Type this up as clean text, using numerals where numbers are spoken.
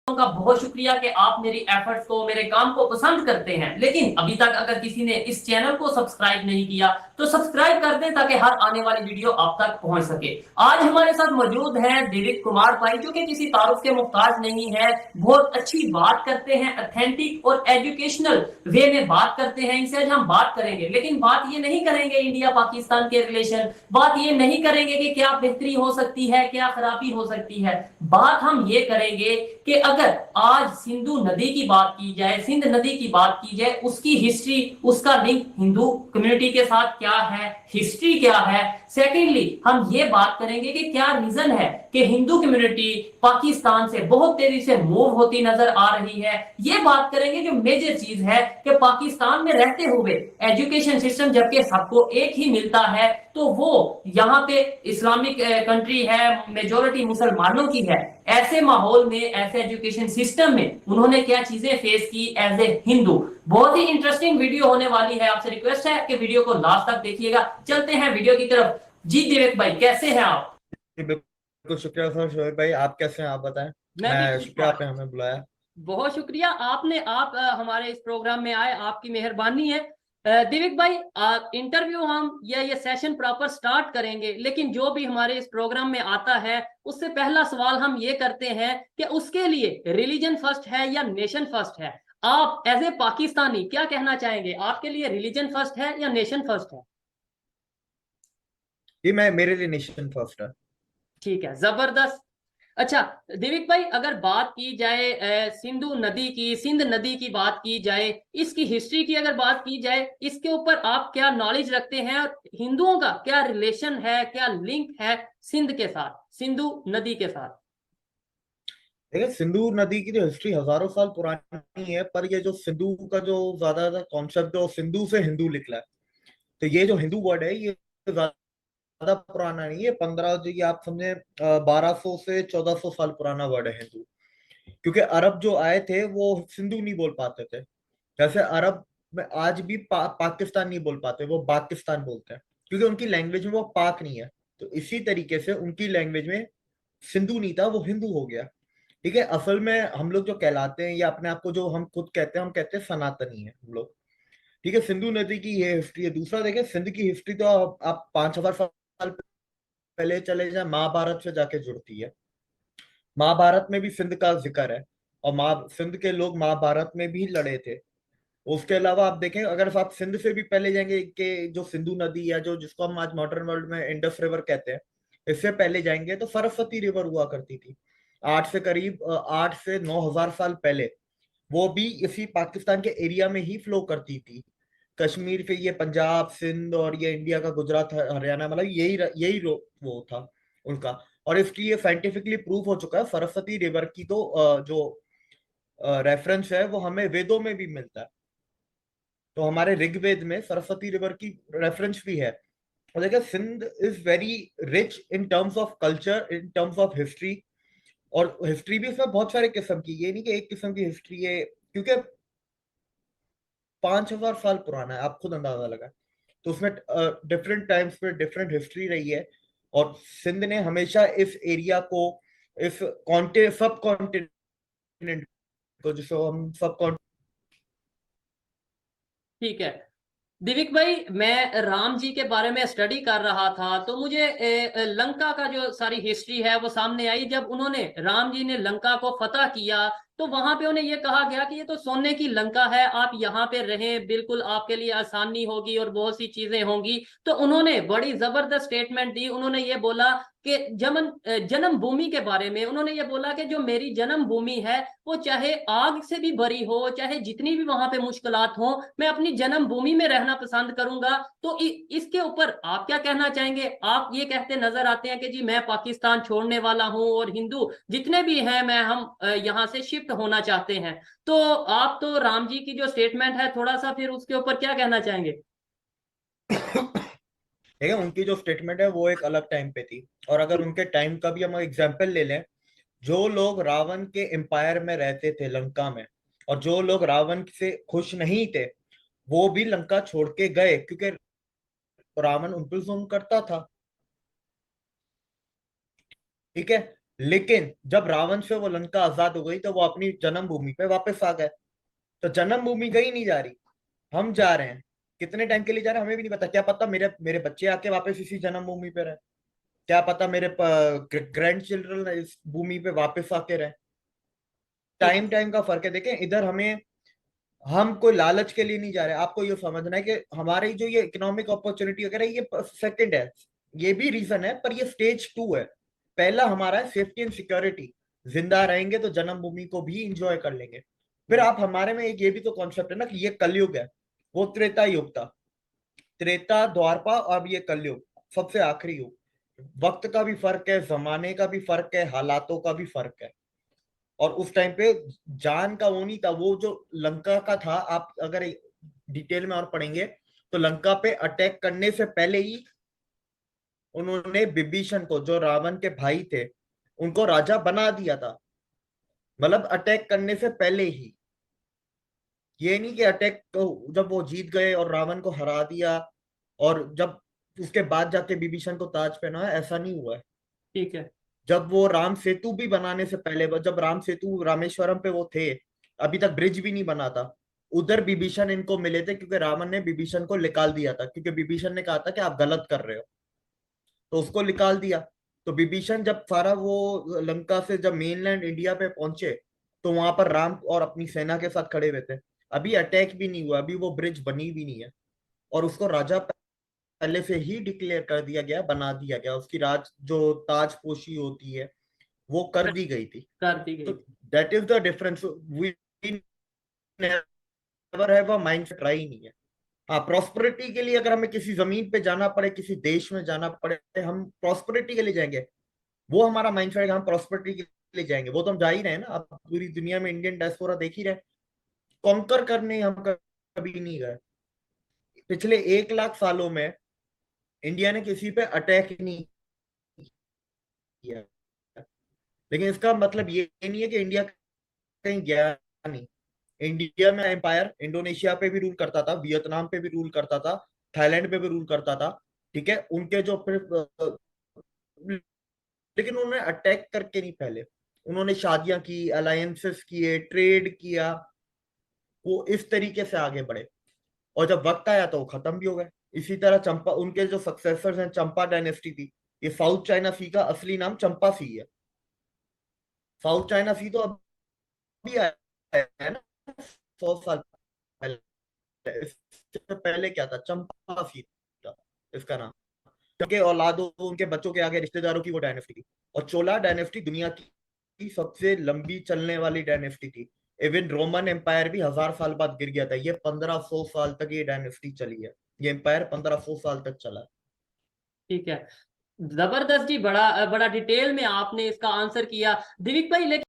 का बहुत शुक्रिया कि आप मेरी एफर्ट्स को, मेरे काम को पसंद करते हैं। लेकिन अभी तक अगर किसी ने इस चैनल को सब्सक्राइब नहीं किया तो सब्सक्राइब कर दें ताकि हर आने वाली वीडियो आप तक पहुंच सके। आज हमारे साथ मौजूद हैं दिलीप कुमार भाई, जो कि किसी तारुफ के मुहताज नहीं है। बहुत अच्छी बात करते हैं, ऑथेंटिक और एजुकेशनल वे में बात करते हैं। इनसे आज हम बात करेंगे, लेकिन बात ये नहीं करेंगे इंडिया पाकिस्तान के रिलेशन, बात ये नहीं करेंगे कि क्या बेहतरी हो सकती है, क्या खराबी हो सकती है। बात हम ये करेंगे कि अगर आज सिंधु नदी की बात की जाए, सिंध नदी की बात की जाए, उसकी हिस्ट्री, उसका लिंक हिंदू कम्युनिटी के साथ क्या है, हिस्ट्री क्या है। सेकेंडली हम ये बात करेंगे कि क्या रीजन है कि हिंदू कम्युनिटी पाकिस्तान से बहुत तेजी से मूव होती नजर आ रही है। ये बात करेंगे जो मेजर चीज है कि पाकिस्तान में रहते हुए एजुकेशन सिस्टम जबकि सबको एक ही मिलता है, तो वो यहाँ पे इस्लामिक कंट्री है, मेजोरिटी मुसलमानों की है। ऐसे माहौल में, ऐसे एजुकेशन सिस्टम में उन्होंने क्या चीजें फेस की एज ए हिंदू। बहुत ही इंटरेस्टिंग वीडियो होने वाली है। आपसे रिक्वेस्ट है कि वीडियो को लास्ट तक देखिएगा। चलते हैं वीडियो की तरफ। जी दिवेक भाई, कैसे हैं आप? जी, बिल्कुल शुक्रिया सर। शोएब भाई, आप कैसे हैं? आप बताएं। मैं भी मैं ठीक शुक्रिया, हूँ। आपने हमें बुलाया। बहुत शुक्रिया आपने, हमारे इस प्रोग्राम में आए, आपकी मेहरबानी है। दिविक भाई, इंटरव्यू हम या ये सेशन प्रॉपर स्टार्ट करेंगे, लेकिन जो भी हमारे इस प्रोग्राम में आता है उससे पहला सवाल हम ये करते हैं कि उसके लिए रिलीजन फर्स्ट है या नेशन फर्स्ट है। आप एज ए पाकिस्तानी क्या कहना चाहेंगे? आपके लिए रिलीजन फर्स्ट है या नेशन फर्स्ट है? जी, मैं मेरे लिए नेशन फर्स्ट है। ठीक है, जबरदस्त। अच्छा दिविक भाई, अगर बात की जाए सिंधु नदी की, सिंध नदी की बात की जाए, इसकी हिस्ट्री की अगर बात की जाए, इसके ऊपर आप क्या नॉलेज रखते हैं और हिंदुओं का क्या रिलेशन है, क्या लिंक है सिंध के साथ, सिंधु नदी के साथ? देखिए, सिंधु नदी की जो हिस्ट्री हजारों साल पुरानी है, पर ये जो सिंधु का जो ज्यादा कॉन्सेप्ट है वो सिंधु से हिंदू निकला है। तो ये जो हिंदू वर्ड है ये ज्यादा पुराना नहीं है। 15 जो ये आप समझे 1200 से 1400 साल पुराना वर्ड है हिंदू। क्योंकि अरब जो आए थे वो सिंधु नहीं बोल पाते थे। जैसे अरब में आज भी पाकिस्तान नहीं बोल पाते, वो पाकिस्तान बोलते हैं, क्योंकि उनकी लैंग्वेज में वो पाक नहीं है। तो इसी तरीके से उनकी लैंग्वेज में सिंधु नहीं था, वो हिंदू हो गया। ठीक है। असल में हम लोग जो कहलाते हैं या अपने आप को जो हम खुद कहते हैं, हम कहते हैं सनातनी है हम लोग। ठीक है। सिंधु नदी की ये हिस्ट्री है। दूसरा देखें, सिंध की हिस्ट्री तो आप 5,000 साल पहले चले जाए, महाभारत से जाके जुड़ती है। महाभारत में भी सिंध का जिक्र है, और सिंध के लोग महाभारत में भी लड़े थे। उसके अलावा आप देखें, अगर आप सिंध से भी पहले जाएंगे कि जो सिंधु नदी या जो जिसको हम आज मॉडर्न वर्ल्ड में इंडस रिवर कहते हैं, इससे पहले जाएंगे तो सरस्वती रिवर हुआ करती थी। 8 से 9 हजार साल पहले वो भी इसी पाकिस्तान के एरिया में ही फ्लो करती थी। कश्मीर से ये पंजाब, सिंध और ये इंडिया का गुजरात, हरियाणा, मतलब वो था उनका। और इसकी ये साइंटिफिकली प्रूव हो चुका है। सरस्वती रिवर की तो जो रेफरेंस है वो हमें वेदों में भी मिलता है। तो हमारे ऋग्वेद में सरस्वती रिवर की रेफरेंस भी है। और देखिए, Sindh is very rich in terms of culture, in terms of history. और हिस्ट्री भी इसमें बहुत सारे किस्म की, ये नहीं कि एक किस्म की हिस्ट्री है, क्योंकि 5,000 साल पुराना है, आप खुद अंदाजा लगा। तो उसमें डिफरेंट टाइम्स पे डिफरेंट हिस्ट्री रही है। और सिंध ने हमेशा इस एरिया को, इस सब कॉन्टिनेंट को, जिसको हम सब, ठीक है दिविक भाई, मैं राम जी के बारे में स्टडी कर रहा था तो मुझे लंका का जो सारी हिस्ट्री है वो सामने आई। जब उन्होंने, राम जी ने लंका को फतह किया तो वहां पे उन्हें ये कहा गया कि ये तो सोने की लंका है, आप यहाँ पे रहें, बिल्कुल आपके लिए आसानी होगी और बहुत सी चीजें होंगी। तो उन्होंने बड़ी जबरदस्त स्टेटमेंट दी। उन्होंने ये बोला कि जन्म भूमि के बारे में उन्होंने ये बोला कि जो मेरी जन्म भूमि है वो चाहे आग से भी भरी हो, चाहे जितनी भी वहां पे मुश्किलात हो, मैं अपनी जन्म भूमि में रहना पसंद करूंगा। तो इसके ऊपर आप क्या कहना चाहेंगे? आप ये कहते नजर आते हैं कि जी मैं पाकिस्तान छोड़ने वाला हूं और हिंदू जितने भी हैं मैं हम यहाँ से शिफ्ट होना चाहते हैं। तो आप तो राम जी की जो स्टेटमेंट है, थोड़ा सा फिर उसके ऊपर क्या कहना चाहेंगे? ठीक है। उनकी जो स्टेटमेंट है वो एक अलग टाइम पे थी। और अगर उनके टाइम का भी हम एग्जाम्पल ले लें, जो लोग रावण के एम्पायर में रहते थे लंका में, और जो लोग रावण से खुश नहीं थे, वो भी लंका छोड़ के गए, क्योंकि रावण उन पर जुल्म करता था। ठीक है। लेकिन जब रावण से वो लंका आजाद हो गई तो वो अपनी जन्मभूमि पे वापस आ गए। तो जन्मभूमि कहीं नहीं जा रही, हम जा रहे हैं। कितने टाइम के लिए जा रहे हैं हमें भी नहीं पता। क्या पता मेरे मेरे बच्चे आके वापस इसी जन्मभूमि पे रहे, क्या पता मेरे ग्रैंड चिल्ड्रन इस भूमि पे वापस आके रहे। ठीक टाइम टाइम का फर्क है। देखें इधर हमें, हम कोई लालच के लिए नहीं जा रहे। आपको ये समझना है कि हमारी जो ये इकोनॉमिक अपॉर्चुनिटी वगैरह ये सेकंड है, ये भी रीजन है, पर ये स्टेज 2 है। पहला हमारा है सेफ्टी एंड सिक्योरिटी। जिंदा रहेंगे तो जन्मभूमि को भी इंजॉय कर लेंगे। फिर आप हमारे में एक ये भी तो कॉन्सेप्ट है ना कि ये कलयुग है, वो त्रेता युग था। त्रेता, द्वापर, अब ये कलयुग, सबसे आखिरी युग। वक्त का भी फर्क है, जमाने का भी फर्क है, हालातों का भी फर्क है। और उस टाइम पे जान का वो नहीं था, वो जो लंका का था, आप अगर डिटेल में और पढ़ेंगे तो लंका पे अटैक करने से पहले ही उन्होंने विभीषण को, जो रावण के भाई थे, उनको राजा बना दिया था। मतलब अटैक करने से पहले ही। ये नहीं कि अटैक जब वो जीत गए और रावण को हरा दिया और जब उसके बाद जाके विभीषण को ताज पहनाया, ऐसा नहीं हुआ है। ठीक है। जब वो राम सेतु भी बनाने से पहले, जब राम सेतु रामेश्वरम पे वो थे, अभी तक ब्रिज भी नहीं बना था, उधर विभीषण इनको मिले थे क्योंकि रावण ने विभीषण को निकाल दिया था, क्योंकि विभीषण ने कहा था कि आप गलत कर रहे हो, तो उसको निकाल दिया। तो विभीषण जब सारा वो लंका से जब मेनलैंड इंडिया पे पहुंचे तो वहां पर राम और अपनी सेना के साथ खड़े हुए थे। अभी अटैक भी नहीं हुआ, अभी वो ब्रिज बनी भी नहीं है, और उसको राजा पहले से ही डिक्लेयर कर दिया गया, बना दिया गया। उसकी राज जो ताजपोशी होती है वो कर दी गई थी। कर दी तो गई थी। That is the difference. We never have a mindset, try नहीं है। हाँ, प्रॉस्पेरिटी के लिए अगर हमें किसी जमीन पे जाना पड़े, किसी देश में जाना पड़े, हम प्रॉस्पेरिटी के लिए जाएंगे। वो हमारा माइंडसेट है कि हम प्रॉस्पेरिटी के लिए जाएंगे, वो तो हम जा ही रहे हैं ना। अब पूरी दुनिया में इंडियन डायस्पोरा देख ही रहे। कॉन्कर करने हम कभी नहीं गए। पिछले 1 लाख सालों में इंडिया ने किसी पे अटैक नहीं किया। लेकिन इसका मतलब ये नहीं है कि इंडिया कहीं गया नहीं। इंडिया में एम्पायर इंडोनेशिया पे भी रूल करता था, वियतनाम पे भी रूल करता था, थाईलैंड पे भी रूल करता था। ठीक है, उनके जो फिर लेकिन उन्होंने अटैक करके नहीं, पहले उन्होंने शादियां की, अलायंसेस किए, ट्रेड किया। वो इस तरीके से आगे बढ़े, और जब वक्त आया तो वो खत्म भी हो गए। इसी तरह चंपा, उनके जो सक्सेसर्स हैं, चंपा डायनेस्टी थी। ये साउथ चाइना सी का असली नाम चंपा सी है। साउथ चाइना सी तो अभी आया है ना, 100 साल पहले। इससे पहले क्या था, चंपा सी था इसका नाम। उनके औलादों, उनके बच्चों के आगे रिश्तेदारों की वो डायनेस्टी थी। और चोला डायनेस्टी दुनिया की सबसे लंबी चलने वाली डायनेस्टी थी। इवन रोमन एम्पायर भी 1000 साल बाद गिर गया था। ये 1500 साल तक ये डायनेस्टी चली है। ये एम्पायर 1500 साल तक चला है। ठीक है, जबरदस्त जी, बड़ा बड़ा डिटेल में आपने इसका आंसर किया दिलीप भाई। लेकिन